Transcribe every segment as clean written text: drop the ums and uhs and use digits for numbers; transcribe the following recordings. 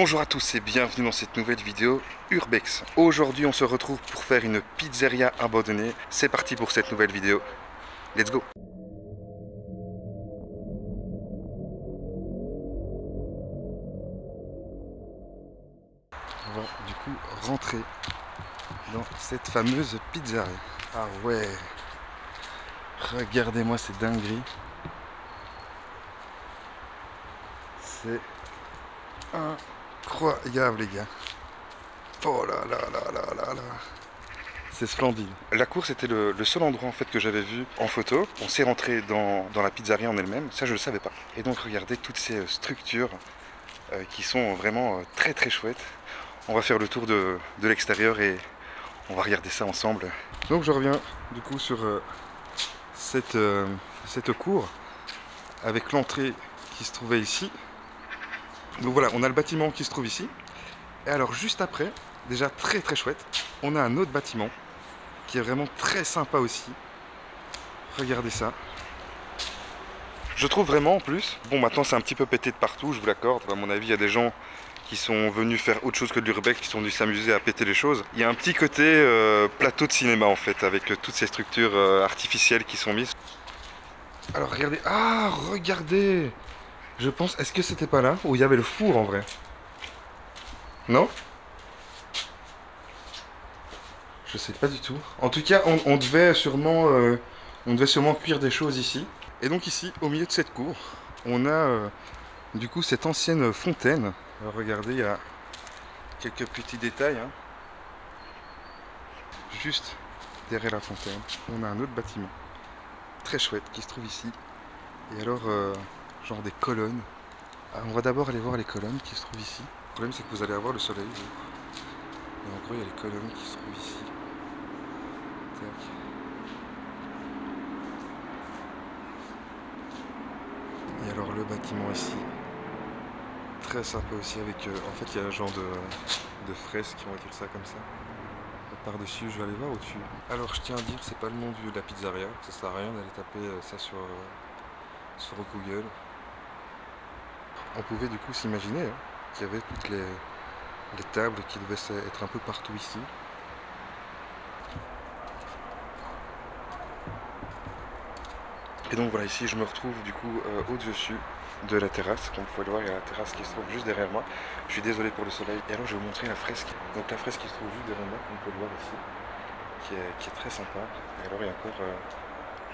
Bonjour à tous et bienvenue dans cette nouvelle vidéo Urbex. Aujourd'hui on se retrouve pour faire une pizzeria abandonnée. C'est parti pour cette nouvelle vidéo. Let's go! On va du coup rentrer dans cette fameuse pizzeria. Ah ouais! Regardez-moi ces dingueries. C'est incroyable les gars. Oh là là là là là là. C'est splendide. La cour c'était le seul endroit en fait que j'avais vu en photo. On s'est rentré dans la pizzeria en elle-même, ça je le savais pas. Et donc regardez toutes ces structures qui sont vraiment très très chouettes. On va faire le tour de l'extérieur et on va regarder ça ensemble. Donc je reviens du coup sur cette cour avec l'entrée qui se trouvait ici. Donc voilà, on a le bâtiment qui se trouve ici. Et alors juste après, déjà très très chouette, on a un autre bâtiment qui est vraiment très sympa aussi. Regardez ça. Je trouve vraiment en plus, bon maintenant c'est un petit peu pété de partout, je vous l'accorde. À mon avis, il y a des gens qui sont venus faire autre chose que de l'urbex, qui sont venus s'amuser à péter les choses. Il y a un petit côté plateau de cinéma en fait, avec toutes ces structures artificielles qui sont mises. Alors regardez, ah regardez! Je pense, est-ce que c'était pas là où il y avait le four en vrai? Non? Je sais pas du tout. En tout cas, on devait sûrement cuire des choses ici. Et donc ici, au milieu de cette cour, on a du coup cette ancienne fontaine. Alors, regardez, il y a quelques petits détails. Hein. Juste derrière la fontaine, on a un autre bâtiment très chouette qui se trouve ici. Et alors, genre des colonnes. Ah, on va d'abord aller voir les colonnes qui se trouvent ici. Le problème, c'est que vous allez avoir le soleil. Et en gros, il y a les colonnes qui se trouvent ici. Tac. Et alors le bâtiment ici, très sympa aussi avec, en fait il y a un genre de fresque, on va dire ça comme ça. Par-dessus, je vais aller voir au-dessus. Alors je tiens à dire, c'est pas le nom de la pizzeria, ça sert à rien d'aller taper ça sur Google. On pouvait du coup s'imaginer hein, qu'il y avait toutes les tables qui devaient être un peu partout ici. Et donc voilà, ici je me retrouve du coup au-dessus de la terrasse. Comme vous pouvez le voir, il y a la terrasse qui se trouve juste derrière moi. Je suis désolé pour le soleil. Et alors je vais vous montrer la fresque. Donc la fresque qui se trouve juste derrière moi, comme vous pouvez le voir ici, qui est très sympa. Et alors il y a encore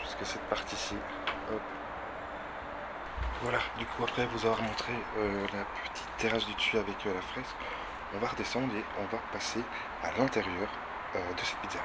jusque cette partie-ci. Hop. Voilà, du coup après vous avoir montré la petite terrasse du dessus avec la fresque, on va redescendre et on va passer à l'intérieur de cette pizzeria.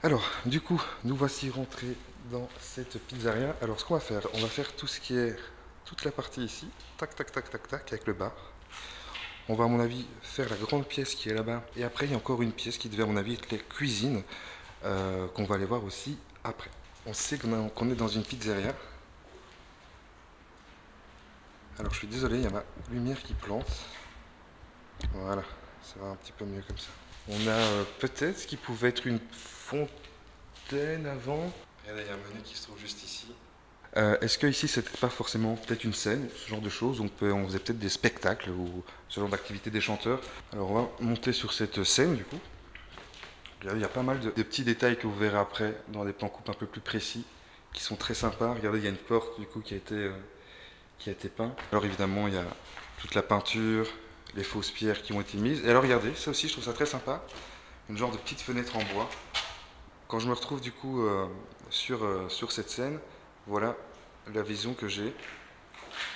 Alors, du coup, nous voici rentrés dans cette pizzeria. Alors, ce qu'on va faire, on va faire tout ce qui est, toute la partie ici, tac, tac, tac, tac, tac, avec le bar. On va, à mon avis, faire la grande pièce qui est là-bas. Et après, il y a encore une pièce qui devait, à mon avis, être les cuisines, qu'on va aller voir aussi après. On sait qu'on est dans une pizzeria. Alors, je suis désolé, il y a ma lumière qui plante. Voilà, ça va un petit peu mieux comme ça. On a peut-être ce qui pouvait être une fontaine avant. Regardez, il y a un menu qui se trouve juste ici. Est-ce que ici c'était pas forcément peut-être une scène, ce genre de choses, on faisait peut-être des spectacles ou ce genre d'activité des chanteurs. Alors on va monter sur cette scène du coup. Regardez, il y a pas mal de petits détails que vous verrez après dans des plans coupe un peu plus précis qui sont très sympas. Regardez, il y a une porte du coup qui a été peinte. Alors évidemment, il y a toute la peinture, les fausses pierres qui ont été mises. Et alors regardez, ça aussi je trouve ça très sympa. Une genre de petite fenêtre en bois. Quand je me retrouve du coup sur cette scène, voilà la vision que j'ai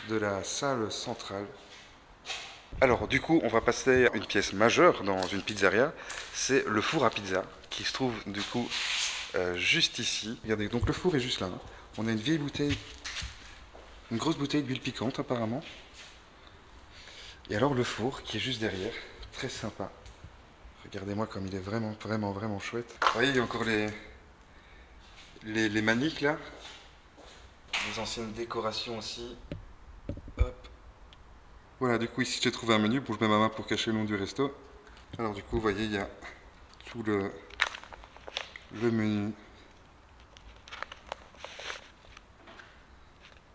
de la salle centrale. Alors du coup on va passer à une pièce majeure dans une pizzeria, c'est le four à pizza qui se trouve du coup juste ici. Regardez, donc le four est juste là, hein. On a une vieille bouteille, une grosse bouteille d'huile piquante apparemment. Et alors le four qui est juste derrière, très sympa. Regardez-moi comme il est vraiment chouette. Vous voyez, il y a encore les maniques là, les anciennes décorations aussi. Hop. Voilà, du coup ici j'ai trouvé un menu, bon je mets ma main pour cacher le nom du resto. Alors du coup vous voyez il y a tout le menu.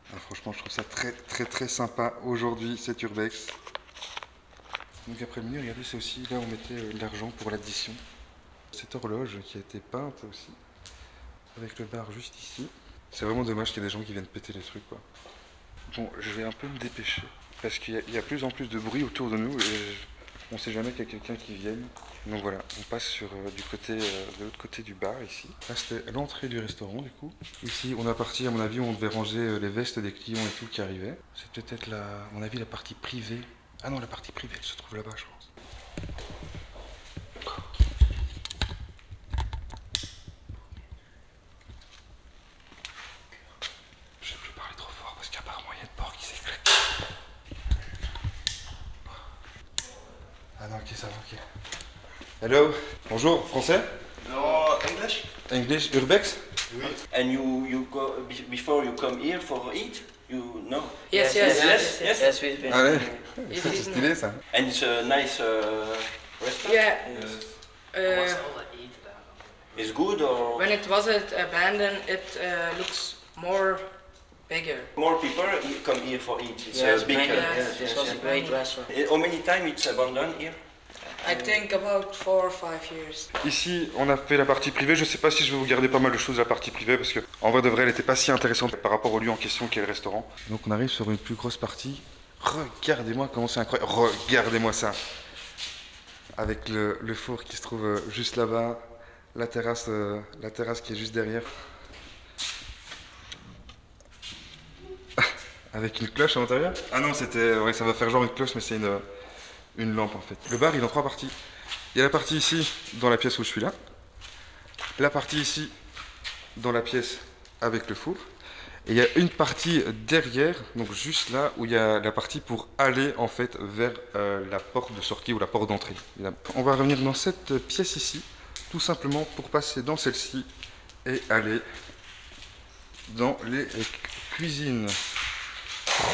Alors, franchement je trouve ça très sympa aujourd'hui cet Urbex. Donc après le menu, regardez, c'est aussi là où on mettait de l'argent pour l'addition. Cette horloge qui a été peinte aussi, avec le bar juste ici. C'est vraiment dommage qu'il y ait des gens qui viennent péter les trucs quoi. Bon, je vais un peu me dépêcher. Parce qu'il y a plus en plus de bruit autour de nous et on ne sait jamais qu'il y a quelqu'un qui vienne. Donc voilà, on passe sur de l'autre côté du bar ici. Là c'était l'entrée du restaurant du coup. Ici on a parti à mon avis où on devait ranger les vestes des clients et tout qui arrivaient. C'est peut-être à mon avis la partie privée. Ah non, la partie privée elle se trouve là-bas je pense. Je ne vais plus parler trop fort parce qu'apparemment il y a une porte qui s'éclate. Ah non, ok, ça va, ok. Hello, bonjour, français? No, English? English, Urbex? Oui. And you go before you come here for eat? You know? Yes, we've been. Ah ouais, Yes, c'est we've stylé ça. And it's a nice restaurant? Yeah. It's good or? When it wasn't abandoned, it looks more bigger. More people come here for eat. It's Yes, big. this was a great restaurant. How many times it's abandoned here? I think about 4 or 5 years. Ici, on a fait la partie privée. Je sais pas si je vais vous garder pas mal de choses de la partie privée parce que en vrai de vrai, elle était pas si intéressante par rapport au lieu en question qui est le restaurant. Donc on arrive sur une plus grosse partie. Regardez-moi comment c'est incroyable. Regardez-moi ça. Avec le four qui se trouve juste là-bas, la terrasse qui est juste derrière. Avec une cloche à l'intérieur. Ah non, c'était, ouais, ça va faire genre une cloche, mais c'est une lampe en fait. Le bar il est en 3 parties. Il y a la partie ici dans la pièce où je suis là, la partie ici dans la pièce avec le four, et il y a une partie derrière, donc juste là où il y a la partie pour aller en fait vers la porte de sortie ou la porte d'entrée. On va revenir dans cette pièce ici, tout simplement pour passer dans celle-ci et aller dans les cuisines.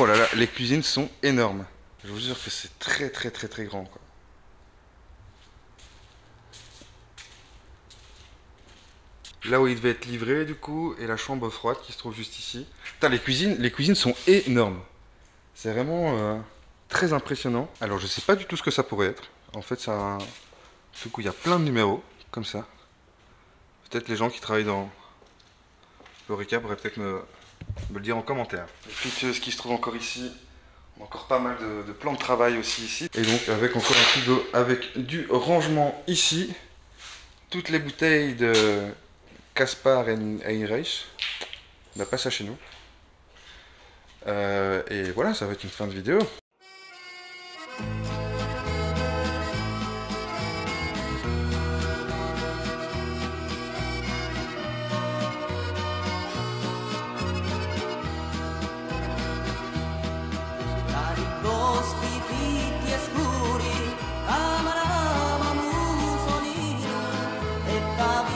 Oh là là, les cuisines sont énormes. Je vous jure que c'est très grand quoi. Là où il devait être livré du coup, et la chambre froide qui se trouve juste ici. Putain, les cuisines sont énormes. C'est vraiment très impressionnant. Alors je sais pas du tout ce que ça pourrait être. En fait ça, du coup il y a plein de numéros comme ça. Peut-être les gens qui travaillent dans l'Horeca pourraient peut-être me le dire en commentaire. Et puis ce qui se trouve encore ici. Encore pas mal de plans de travail aussi ici. Et donc avec encore un frigo avec du rangement ici. Toutes les bouteilles de Caspar et Heinrich. On n'a pas ça chez nous. Et voilà, ça va être une fin de vidéo. Luca